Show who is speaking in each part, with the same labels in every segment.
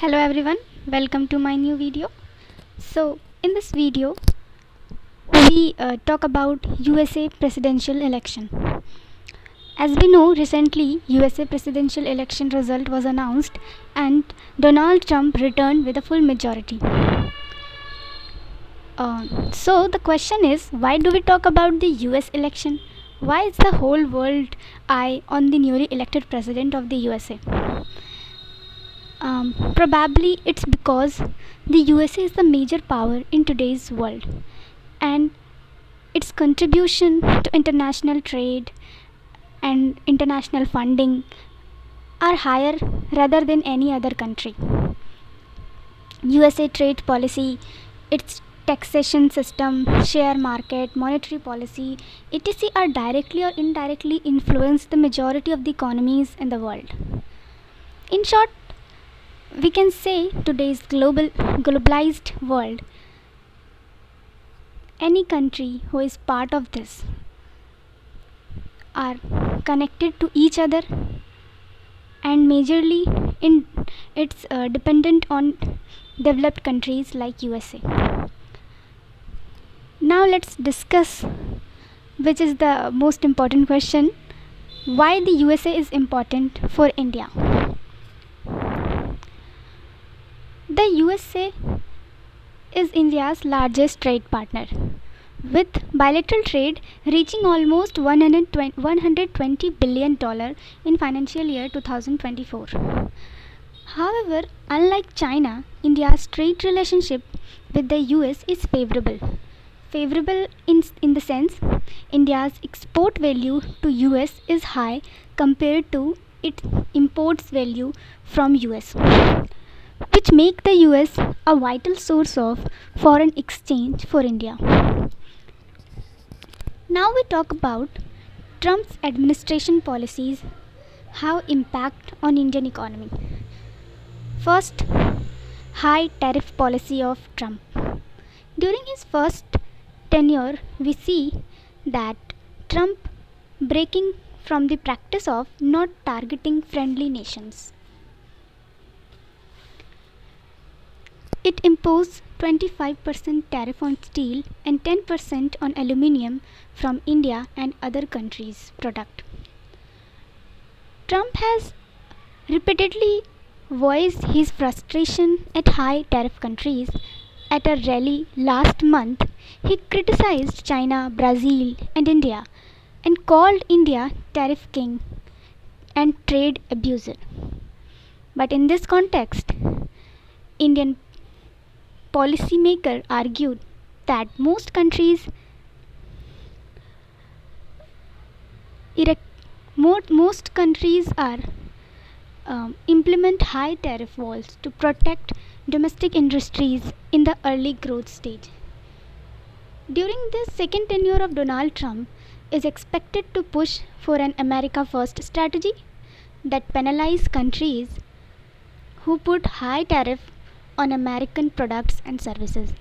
Speaker 1: Hello everyone, welcome to my new video. So in this video we talk about USA presidential election. As we know, recently USA presidential election result was announced and Donald Trump returned with a full majority. So the question is, why do we talk about the US election? Why is the whole world eye on the newly elected president of the USA? Probably it's because the USA is the major power in today's world, and its contribution to international trade and international funding are higher rather than any other country. USA trade policy, its taxation system, share market, monetary policy, etc. are directly or indirectly influence the majority of the economies in the world. In short, we can say today's globalized world, any country who is part of this are connected to each other, and majorly in it's dependent on developed countries like USA. Now let's discuss which is the most important question: why the USA is important for India. The USA is India's largest trade partner, with bilateral trade reaching almost $120 billion in financial year 2024. However, unlike China, India's trade relationship with the US is favorable. Favorable in the sense India's export value to US is high compared to its imports value from US, which make the US a vital source of foreign exchange for India. Now we talk about Trump's administration policies have impact on Indian economy. First, high tariff policy of Trump. During his first tenure, we see that Trump breaking from the practice of not targeting friendly nations. It imposed 25% tariff on steel and 10% on aluminium from India and other countries' product. Trump has repeatedly voiced his frustration at high tariff countries. At a rally last month, he criticized China, Brazil, and India and called India tariff king and trade abuser. But in this context, Indian policymakers argued that most countries are implement high tariff walls to protect domestic industries in the early growth stage. During this second tenure of Donald Trump is expected to push for an America First strategy that penalize countries who put high tariff on American products and services.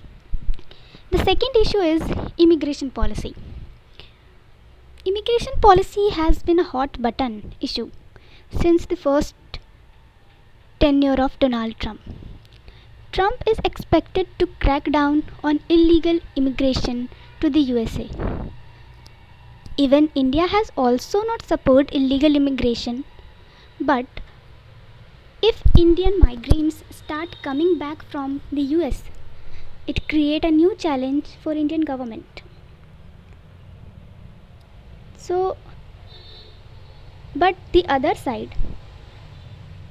Speaker 1: The second issue is immigration policy. Immigration policy has been a hot button issue since the first tenure of Donald Trump. Trump is expected to crack down on illegal immigration to the USA. Even India has also not supported illegal immigration, but if Indian migrants start coming back from the US, it creates a new challenge for Indian government. But the other side,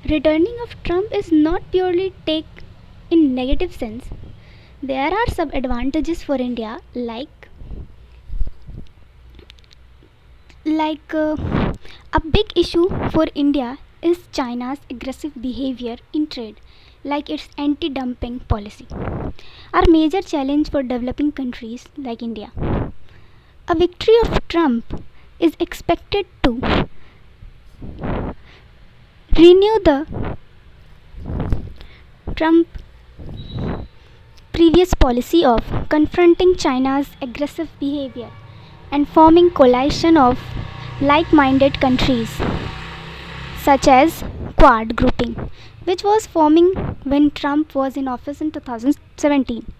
Speaker 1: returning of Trump is not purely take in negative sense. There are some advantages for India, like a big issue for India is China's aggressive behavior in trade, like its anti-dumping policy, are major challenge for developing countries like India. A victory of Trump is expected to renew the Trump previous policy of confronting China's aggressive behavior and forming coalition of like-minded countries such as Quad grouping, which was forming when Trump was in office in 2017.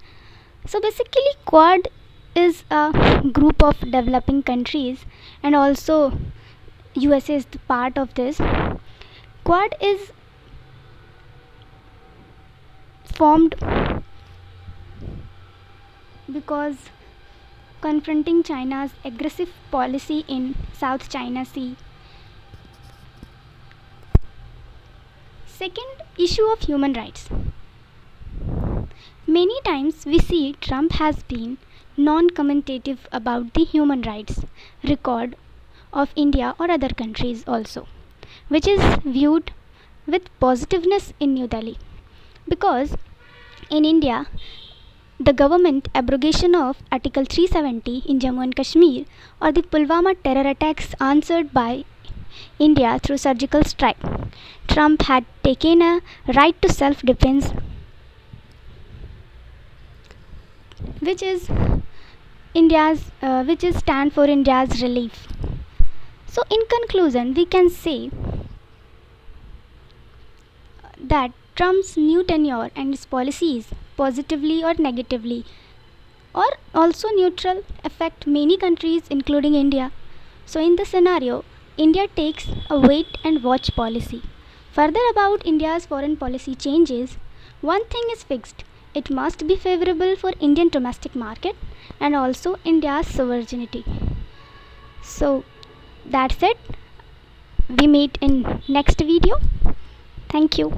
Speaker 1: So basically, Quad is a group of developing countries, and also USA is the part of this. Quad is formed because confronting China's aggressive policy in South China Sea. Second, issue of human rights. Many times we see Trump has been non-commentative about the human rights record of India or other countries also, which is viewed with positiveness in New Delhi, because in India the government abrogation of Article 370 in Jammu and Kashmir or the Pulwama terror attacks answered by India through surgical strike. Trump had taken a right to self-defense, which is which is stand for India's relief. So, in conclusion, we can say that Trump's new tenure and his policies, positively or negatively, or also neutral, affect many countries, including India. So, in this scenario, India takes a wait and watch policy. Further about India's foreign policy changes, one thing is fixed: it must be favorable for Indian domestic market and also India's sovereignty. So, that's it. We meet in next video. Thank you.